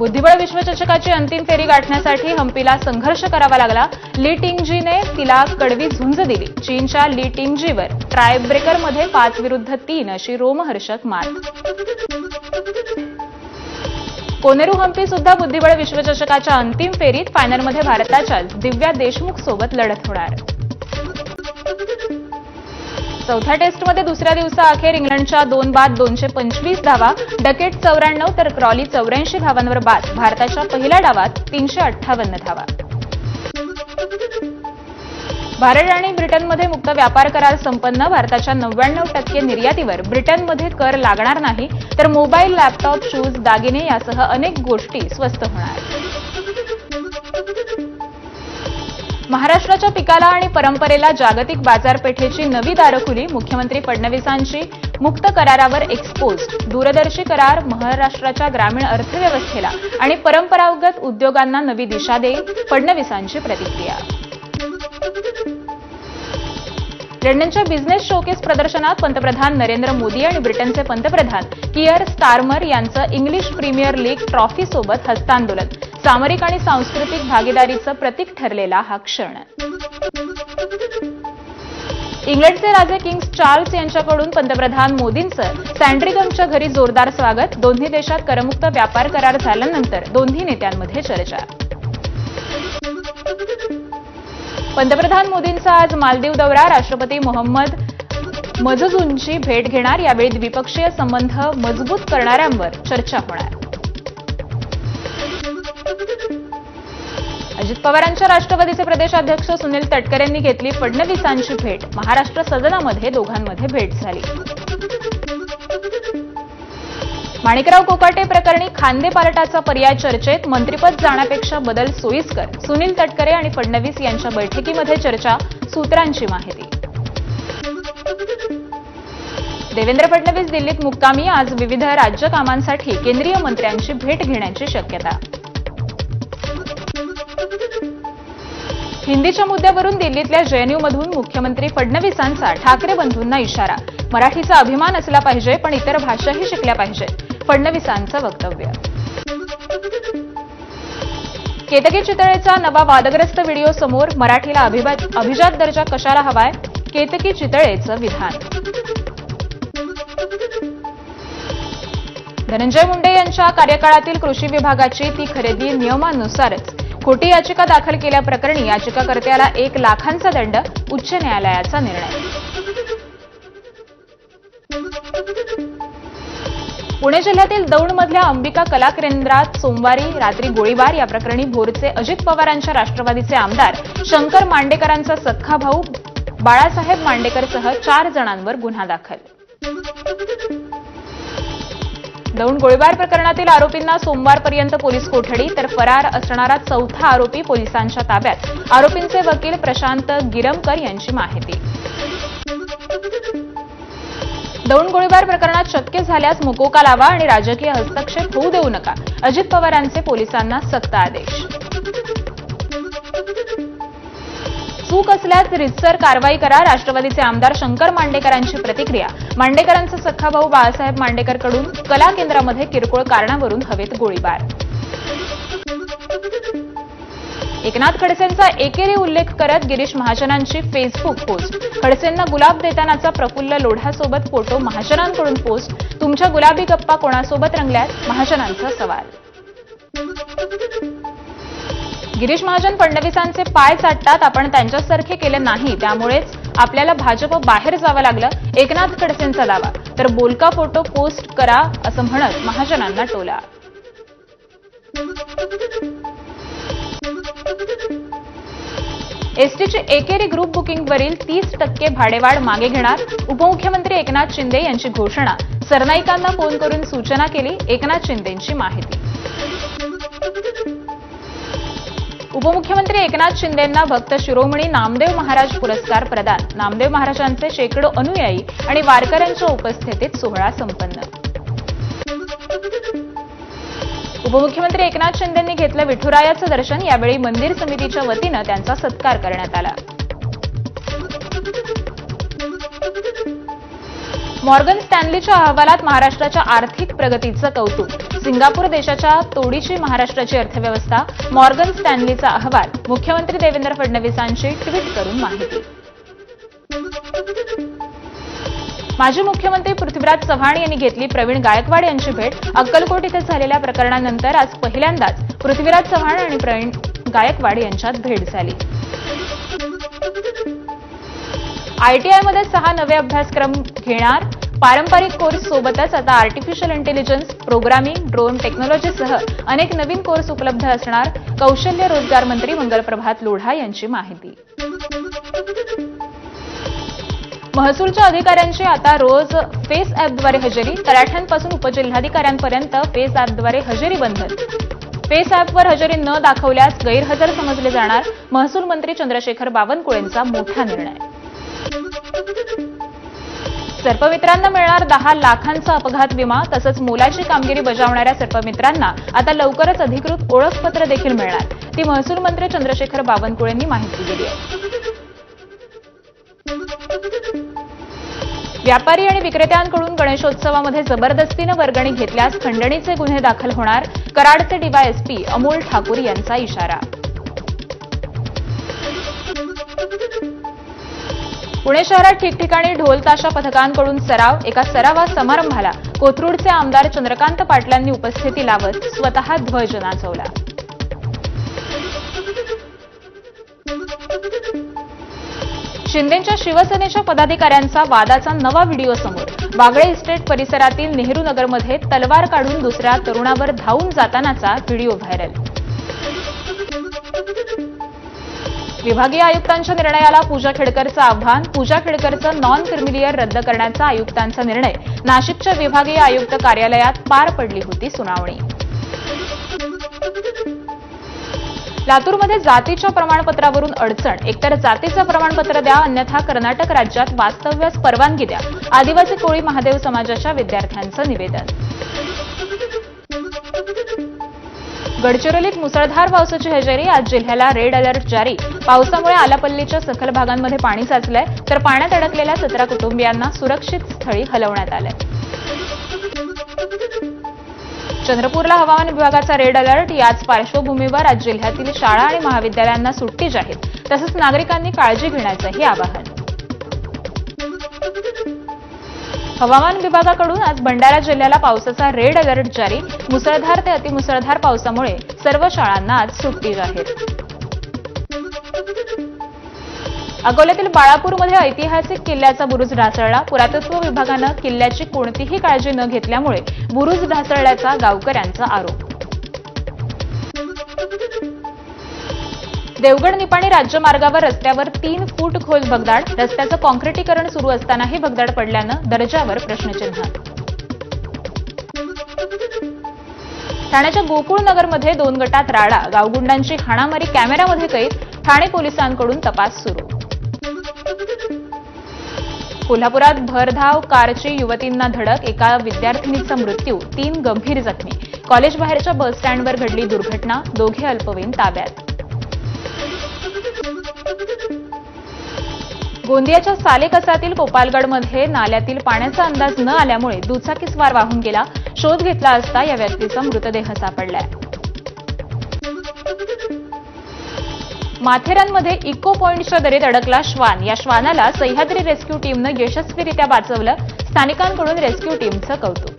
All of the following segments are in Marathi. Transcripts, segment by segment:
बुद्धिबळ विश्वचषकाची अंतिम फेरी गाठण्यासाठी हम्पीला संघर्ष करावा लागला. ली टिंगजीने तिला कडवी झुंज दिली. चीनच्या ली टिंगजीवर ट्रायब्रेकरमध्ये 5-3 अशी रोमहर्षक मात. कोनेरू हम्पी सुद्धा बुद्धिबळ विश्वचषकाच्या अंतिम फेरीत फायनलमध्ये भारताच्या दिव्या देशमुख सोबत लढत होणार. चौथ्या टेस्टमध्ये दुसऱ्या दिवसाअखेर इंग्लंडच्या 2 बाद 225 धावा, डकेट 94 तर क्रॉली 84 धावांवर बाद. भारताच्या पहिल्या डावात 358 धावा. भारत आणि ब्रिटनमध्ये मुक्त व्यापार करार संपन्न. भारताच्या 99% निर्यातीवर ब्रिटनमध्ये कर लागणार नाही, तर मोबाईल, लॅपटॉप, शूज, दागिने यासह अनेक गोष्टी स्वस्त होणार. महाराष्ट्राच्या पिकाला आणि परंपरेला जागतिक बाजारपेठेची नवी दारं खुली. मुख्यमंत्री फडणवीसांची मुक्त करारावर एक्सपोज्ड. दूरदर्शी करार महाराष्ट्राच्या ग्रामीण अर्थव्यवस्थेला आणि परंपरागत उद्योगांना नवी दिशा देईल. फडणवीसांची प्रतिक्रिया. लंडनच्या बिझनेस शोकेस प्रदर्शनात पंतप्रधान नरेंद्र मोदी आणि ब्रिटनचे पंतप्रधान कियर स्टारमर यांचं इंग्लिश प्रीमियर लीग ट्रॉफीसोबत हस्तांदोलन. सामरिक आणि सांस्कृतिक भागीदारीचं प्रतीक ठरलेला हा क्षण. इंग्लंडचे राजे किंग चार्ल्स यांच्याकडून पंतप्रधान मोदींचं सँड्रिगमच्या घरी जोरदार स्वागत. दोन्ही देशात करमुक्त व्यापार करार झाल्यानंतर दोन्ही नेत्यांमध्ये चर्चा. पंतप्रधान मोदींचा आज मालदीव दौरा. राष्ट्रपती मोहम्मद मझझूंची भेट घेणार. यावेळी द्विपक्षीय संबंध मजबूत करणाऱ्यांवर चर्चा होणार. अजित पवारांच्या राष्ट्रवादीचे प्रदेशाध्यक्ष सुनील तटकरे यांनी घेतली फडणवीसांची भेट. महाराष्ट्र सदनामध्ये दोघांमध्ये भेट झाली. माणिकराव कोकाटे प्रकरणी खांदेपालटाचा पर्याय चर्चेत. मंत्रिपद जाण्यापेक्षा बदल सोयीस्कर. सुनील तटकरे आणि फडणवीस यांच्या बैठकीमध्ये चर्चा. सूत्रांची माहिती. देवेंद्र फडणवीस दिल्लीत मुक्कामी. आज विविध राज्य कामांसाठी केंद्रीय मंत्र्यांची भेट घेण्याची शक्यता. हिंदीच्या मुद्द्यावरून दिल्लीतल्या जेएनयूमधून मुख्यमंत्री फडणवीसांचा ठाकरे बंधूंना इशारा. मराठीचा अभिमान असला पाहिजे, पण इतर भाषाही शिकल्या पाहिजेत. फडणवीसांचं वक्तव्य. केतकी चितळेचा नवा वादग्रस्त व्हिडिओ समोर. मराठीला अभिजात दर्जा कशाला हवाय? केतकी चितळेचं विधान. धनंजय मुंडे यांच्या कार्यकाळातील कृषी विभागाची ती खरेदी नियमानुसारच. खोटी याचिका दाखल केल्याप्रकरणी याचिकाकर्त्याला 1 लाखांचा दंड. उच्च न्यायालयाचा निर्णय. पुणे जिल्ह्यातील दौंडमधल्या अंबिका कला केंद्रात सोमवारी रात्री गोळीबार. या प्रकरणी भोरचे अजित पवारांच्या राष्ट्रवादीचे आमदार शंकर मांडेकरांचा सख्खा भाऊ बाळासाहेब मांडेकरसह 4 जणांवर गुन्हा दाखल. दौंड गोळीबार प्रकरणातील आरोपींना सोमवारपर्यंत पोलीस कोठडी, तर फरार असणारा 4था आरोपी पोलिसांच्या ताब्यात. आरोपींचे वकील प्रशांत गिरमकर यांची माहिती. दौंड गोळीबार प्रकरणात शक्य झाल्यास मुकोका लावा आणि राजकीय हस्तक्षेप होऊ देऊ नका. अजित पवारांचे पोलिसांना सक्त आदेश. चूक असल्यास रितसर कारवाई करा. राष्ट्रवादीचे आमदार शंकर मांडेकरांची प्रतिक्रिया. मांडेकरांचा सख्खा भाऊ बाळासाहेब मांडेकरकडून कला केंद्रामध्ये किरकोळ कारणावरून हवेत गोळीबार. एकनाथ खडसेंचा एकेरी उल्लेख करत गिरीश महाजनांची फेसबुक पोस्ट. खडसेंना गुलाब देतानाचा प्रफुल्ल लोढासोबत फोटो. महाजनांकडून पोस्ट. तुमच्या गुलाबी गप्पा कोणासोबत रंगल्यात? महाजनांचा सवाल. गिरीश महाजन फडणवीसांचे पाय चाटतात. आपण त्यांच्यासारखे केले नाही, त्यामुळेच आपल्याला भाजप बाहेर जावं लागलं. एकनाथ खडसेंचा दावा. तर बोलका फोटो पोस्ट करा असं म्हणत महाजनांना टोला. एसटीची एकेरी ग्रुप बुकिंगवरील 30% भाडेवाढ मागे घेणार. उपमुख्यमंत्री एकनाथ शिंदे यांची घोषणा. सरनाईकांना फोन करून सूचना केली. एकनाथ शिंदेंची माहिती. उपमुख्यमंत्री एकनाथ शिंदेंना भक्त शिरोमणी नामदेव महाराज पुरस्कार प्रदान. नामदेव महाराजांचे शेकडो अनुयायी आणि वारकऱ्यांच्या उपस्थितीत सोहळा संपन्न. उपमुख्यमंत्री एकनाथ शिंदेंनी घेतलं विठुरायाचं दर्शन. यावेळी मंदिर समितीच्या वतीनं त्यांचा सत्कार करण्यात आला. मॉर्गन स्टॅनलीच्या अहवालात महाराष्ट्राच्या आर्थिक प्रगतीचं कौतुक. सिंगापूर देशाच्या तोडीची महाराष्ट्राची अर्थव्यवस्था. मॉर्गन स्टॅनलीचा अहवाल. मुख्यमंत्री देवेंद्र फडणवीसांची ट्विट करून माहिती. माजी मुख्यमंत्री पृथ्वीराज चव्हाण यांनी घेतली प्रवीण गायकवाड यांची भेट. अक्कलकोट इथे झालेल्या प्रकरणानंतर आज पहिल्यांदाच पृथ्वीराज चव्हाण आणि प्रवीण गायकवाड यांच्यात भेट झाली. आयटीआयमध्ये 6 नवे अभ्यासक्रम घेणार. पारंपरिक कोर्स सोबतच आता आर्टिफिशियल इंटेलिजन्स, प्रोग्रामिंग, ड्रोन टेक्नॉलॉजीसह अनेक नवीन कोर्स उपलब्ध असणार. कौशल्य रोजगार मंत्री मंगलप्रभात लोढा यांची माहिती. महसूलच्या अधिकाऱ्यांची आता रोज फेस ॲपद्वारे हजेरी. तलाठ्यांपासून उपजिल्हाधिकाऱ्यांपर्यंत फेस ॲपद्वारे हजेरी बंधन. फेस ॲपवर हजेरी न दाखवल्यास गैरहजर समजले जाणार. महसूल मंत्री चंद्रशेखर बावनकुळेंचा मोठा निर्णय. सर्पमित्रांना मिळणार 10 लाखांचा अपघात विमा. तसंच मोलाची कामगिरी बजावणाऱ्या सर्पमित्रांना आता लवकरच अधिकृत ओळखपत्र देखील मिळणार. ती महसूल मंत्री चंद्रशेखर बावनकुळेंनी माहिती दिली आहे. व्यापारी आणि विक्रेत्यांकडून गणेशोत्सवामध्ये जबरदस्तीनं वर्गणी घेतल्यास खंडणीचे गुन्हे दाखल होणार. कराडचे डीवायएसपी अमोल ठाकूर यांचा इशारा. पुणे शहरात ठिकठिकाणी ढोल ताशा पथकांकडून सराव. एका सराव समारंभाला कोथरूडचे आमदार चंद्रकांत पाटलांनी उपस्थिती लावत स्वतः ध्वज नाचवला. शिंदेच्या शिवसेनेच्या पदाधिकाऱ्यांचा वादाचा नवा व्हिडिओ समोर. बागळे इस्टेट परिसरातील नेहरू नगरमध्ये तलवार काढून दुसऱ्या तरुणावर धावून जातानाचा व्हिडिओ व्हायरल. विभागीय आयुक्तांच्या निर्णयाला पूजा खेडकरचं आव्हान. पूजा खेडकरचं नॉन क्रिमिलियर रद्द करण्याचा आयुक्तांचा निर्णय. नाशिकच्या विभागीय आयुक्त कार्यालयात पार पडली होती सुनावणी. लातूरमध्ये जातीच्या प्रमाणपत्रावरून अडचण. एकतर जातीचं प्रमाणपत्र द्या, अन्यथा कर्नाटक राज्यात वास्तव्यास परवानगी द्या. आदिवासी कोळी महादेव समाजाच्या विद्यार्थ्यांचं निवेदन. गडचिरोलीत मुसळधार पावसाची हजेरी. आज जिल्ह्याला रेड अलर्ट जारी. पावसामुळे आलापल्लीच्या सखल भागांमध्ये पाणी साचलंय, तर पाण्यात अडकलेल्या 17 कुटुंबियांना सुरक्षित स्थळी हलवण्यात आलंय. चंद्रपूरला हवामान विभागाचा रेड अलर्ट. याच पार्श्वभूमीवर आज जिल्ह्यातील शाळा आणि महाविद्यालयांना सुट्टी जाहीर. तसंच नागरिकांनी काळजी घेण्याचंही आवाहन. हवामान विभागाकडून आज भंडारा जिल्ह्याला पावसाचा रेड अलर्ट जारी. मुसळधार ते अतिमुसळधार पावसामुळे सर्व शाळांना आज सुट्टी जाहीर. अकोल्यातील बाळापूरमध्ये ऐतिहासिक किल्ल्याचा बुरुज ढासळला. पुरातत्व विभागानं किल्ल्याची कोणतीही काळजी न घेतल्यामुळे बुरुज ढासळल्याचा गावकऱ्यांचा आरोप. देवगड निपाणी राज्यमार्गावर रस्त्यावर 3 फूट खोल भगदाड. रस्त्याचं कॉन्क्रिटीकरण सुरू असतानाही भगदाड पडल्यानं दर्जावर प्रश्नचिन्ह. ठाण्याच्या गोकुळनगरमध्ये 2 गटात राडा. गावगुंडांची हाणामारी कॅमेऱ्यामध्ये कैद. ठाणे पोलिसांकडून तपास सुरू. कोल्हापुरात भरधाव कारची युवतींना धडक. एका विद्यार्थिनीचा मृत्यू, 3 गंभीर जखमी. कॉलेजबाहेरच्या बसस्टँडवर घडली दुर्घटना. दोघे अल्पवयीन ताब्यात. गोंदियाच्या सालेकसातील कोपालगडमध्ये नाल्यातील पाण्याचा अंदाज न आल्यामुळे दुचाकीस्वार वाहून गेला. शोध घेतला असता या व्यक्तीचा मृतदेह सापडलाय. माथेरानमध्ये इको पॉइंटच्या दरीत अडकला श्वान. या श्वानाला सह्याद्री रेस्क्यू टीमनं यशस्वीरित्या वाचवलं. स्थानिकांकडून रेस्क्यू टीमचं कौतुक.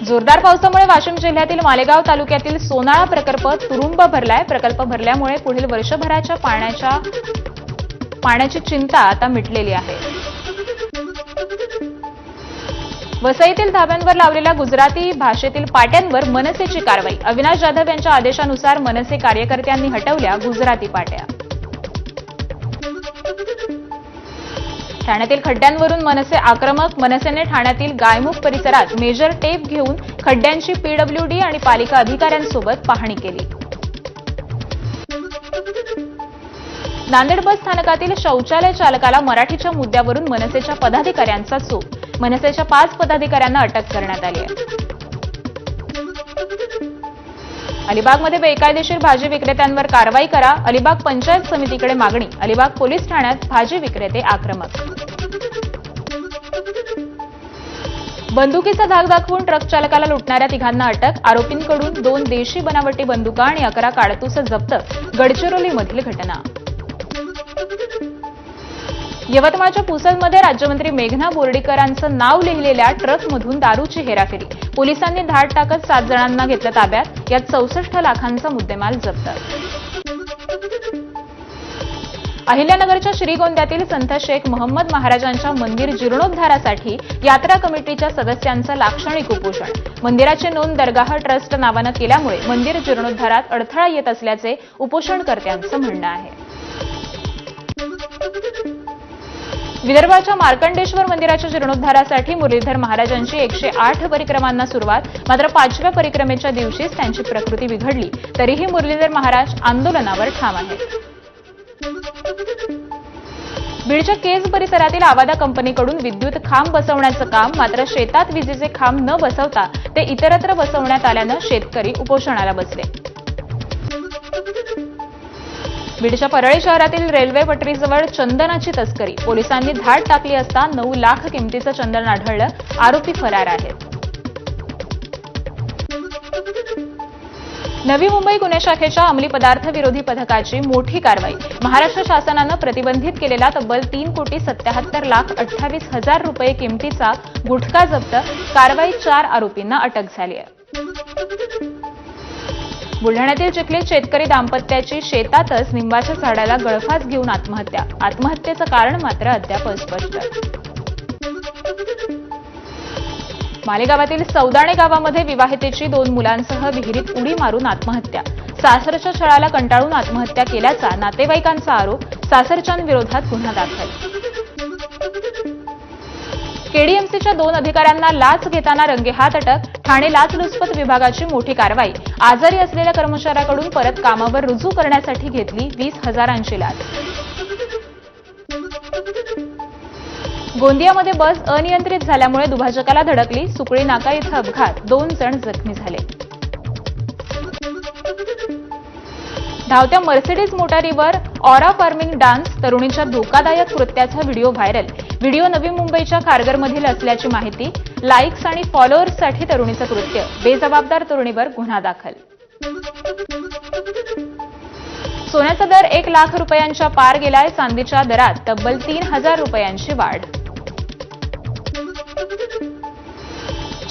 जोरदार पावसामुळे वाशिम जिल्ह्यातील मालेगाव तालुक्यातील सोनाळा प्रकल्प तुडुंब भरलाय. प्रकल्प भरल्यामुळे पुढील वर्षभराच्या पाण्याची चिंता आता मिटलेली आहे. वसईतील धाब्यांवर लावलेल्या गुजराती भाषेतील पाट्यांवर मनसेची कारवाई. अविनाश जाधव यांच्या आदेशानुसार मनसे कार्यकर्त्यांनी हटवल्या गुजराती पाट्या. ठाण्यातील खड्ड्यांवरून मनसे आक्रमक. मनसेने ठाण्यातील गायमुख परिसरात मेजर टेप घेऊन खड्ड्यांची पीडब्ल्यूडी आणि पालिका अधिकाऱ्यांसोबत पाहणी केली. नांदेड बस स्थानकातील शौचालय चालकाला मराठीच्या मुद्द्यावरून मनसेच्या पदाधिकाऱ्यांचा चोप. मनसेच्या 5 पदाधिकाऱ्यांना अटक करण्यात आली आहे. अलिबागमध्ये बेकायदेशीर भाजी विक्रेत्यांवर कारवाई करा, अलिबाग पंचायत समितीकडे मागणी. अलिबाग पोलीस ठाण्यात भाजी विक्रेते आक्रमक. बंदुकीचा धाक दाखवून ट्रक चालकाला लुटणाऱ्या तिघांना अटक. आरोपींकडून 2 देशी बनावटी बंदुका आणि 11 काडतूस जप्त. गडचिरोलीमधील घटना. यवतमाळच्या पुसदमध्ये राज्यमंत्री मेघना बोर्डीकरांचं नाव लिहिलेल्या ट्रकमधून दारूची हेराफेरी. पोलिसांनी धाड टाकत 7 जणांना घेतलं ताब्यात. यात 64 लाखांचा मुद्देमाल जप्त. अहिल्यानगरच्या श्रीगोंद्यातील संत शेख मोहम्मद महाराजांच्या मंदिर जीर्णोद्धारासाठी यात्रा कमिटीच्या सदस्यांचं लाक्षणिक उपोषण. मंदिराची नोंद दरगाह ट्रस्ट नावानं केल्यामुळे मंदिर जीर्णोद्धारात अडथळा येत असल्याचे उपोषणकर्त्यांचं म्हणणं आहे. विदर्भाच्या मार्कंडेश्वर मंदिराच्या जीर्णोद्धारासाठी मुरलीधर महाराजांची 108 परिक्रमांना सुरुवात. मात्र 5व्या परिक्रमेच्या दिवशीच त्यांची प्रकृती बिघडली. तरीही मुरलीधर महाराज आंदोलनावर ठाम आहेत. बीडच्या केज परिसरातील आवादा कंपनीकडून विद्युत खांब बसवण्याचं काम. मात्र शेतात विजेचे खांब न बसवता ते इतरत्र बसवण्यात आल्यानं शेतकरी उपोषणाला बसले. बीडच्या परळी शहरातील रेल्वे पटरीजवळ चंदनाची तस्करी. पोलिसांनी धाड टाकली असता 9 लाख किमतीचं चंदन आढळलं. आरोपी फरार आहेत. नवी मुंबई गुन्हे शाखेच्या अंमली पदार्थ विरोधी पथकाची मोठी कारवाई. महाराष्ट्र शासनानं प्रतिबंधित केलेला तब्बल 3,27,28,000 रुपये किमतीचा गुटखा जप्त. कारवाईत 4 आरोपींना अटक झाली आहे. बुलढाण्यातील चिखलीत शेतकरी दाम्पत्याची शेतातच निंबाच्या झाडाला गळफास घेऊन आत्महत्या. आत्महत्येचं कारण मात्र अद्याप अस्पष्ट. मालेगावातील सौदाणे गावामध्ये विवाहितेची 2 मुलांसह विहिरीत उडी मारून आत्महत्या. सासरच्या छळाला कंटाळून आत्महत्या केल्याचा नातेवाईकांचा आरोप. सासरच्यांविरोधात गुन्हा दाखल. केडीएमसीच्या 2 अधिकाऱ्यांना लाच घेताना रंगेहात अटक. ठाणे लाचलुचपत विभागाची मोठी कारवाई. आजारी असलेल्या कर्मचाऱ्याकडून परत कामावर रुजू करण्यासाठी घेतली 20,000ची लाच. गोंदियामध्ये बस अनियंत्रित झाल्यामुळे दुभाजकाला धडकली. सुकळी नाका इथं अपघात. 2 जण जखमी झाले. धावत्या मर्सिडीज मोटारीवर ऑरा फार्मिंग डान्स. तरुणीच्या धोकादायक कृत्याचा व्हिडिओ व्हायरल. व्हिडिओ नवी मुंबईच्या खारघरमधील असल्याची माहिती. लाईक्स आणि फॉलोअर्ससाठी तरुणीचं कृत्य. बेजबाबदार तरुणीवर गुन्हा दाखल. सोन्याचा दर 1 लाख रुपयांच्या पार गेलाय. चांदीच्या दरात तब्बल 3,000 रुपयांची वाढ.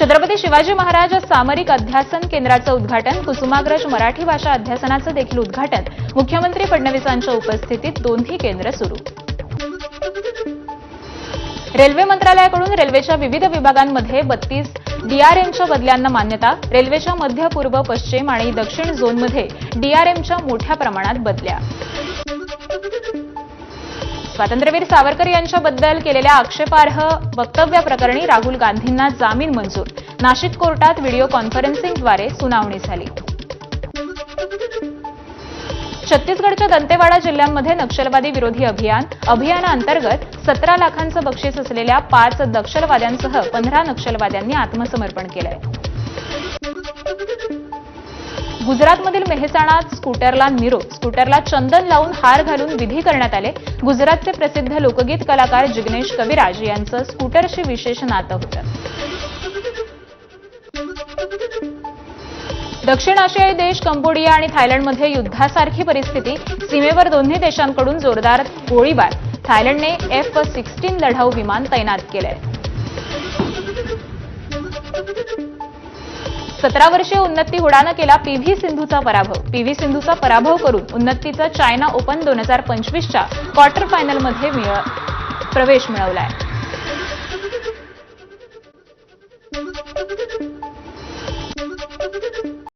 छत्रपती शिवाजी महाराज सामरिक अध्यासन केंद्राचं उद्घाटन. कुसुमाग्रज मराठी भाषा अध्यासनाचं देखील उद्घाटन. मुख्यमंत्री फडणवीसांच्या उपस्थितीत दोन्ही केंद्र सुरू. रेल्वे मंत्रालयाकडून रेल्वेच्या विविध विभागांमध्ये 32 डीआरएमच्या बदल्यांना मान्यता. रेल्वेच्या मध्य, पूर्व, पश्चिम आणि दक्षिण झोनमध्ये डीआरएमच्या मोठ्या प्रमाणात बदल्या. स्वातंत्र्यवीर सावरकर यांच्याबद्दल केलेल्या आक्षेपार्ह वक्तव्याप्रकरणी राहुल गांधींना जामीन मंजूर. नाशिक कोर्टात व्हिडिओ कॉन्फरन्सिंगद्वारे सुनावणी झाली. छत्तीसगडच्या दंतेवाडा जिल्ह्यांमध्ये नक्षलवादी विरोधी अभियान. अभियानाअंतर्गत 17 लाखांचं बक्षीस असलेल्या 5 नक्षलवाद्यांसह 15 नक्षलवाद्यांनी आत्मसमर्पण केलंय. गुजरातमधील मेहसाणात स्कूटरला निरोप. स्कूटरला चंदन लावून हार घालून विधी करण्यात आले. गुजरातचे प्रसिद्ध लोकगीत कलाकार जिग्नेश कविराज यांचं स्कूटरशी विशेष नातं होतं. दक्षिण आशियाई देश कंबोडिया आणि थायलंडमध्ये युद्धासारखी परिस्थिती. सीमेवर दोन्ही देशांकडून जोरदार गोळीबार. थायलंडने F-16 लढाऊ विमान तैनात केलंय. 17 वर्षीय उन्नती हुडानं केला पीव्ही सिंधूचा पराभव. पीव्ही सिंधूचा पराभव करून उन्नतीचं चायना ओपन 2025च्या क्वार्टर फायनलमध्ये प्रवेश मिळवलाय.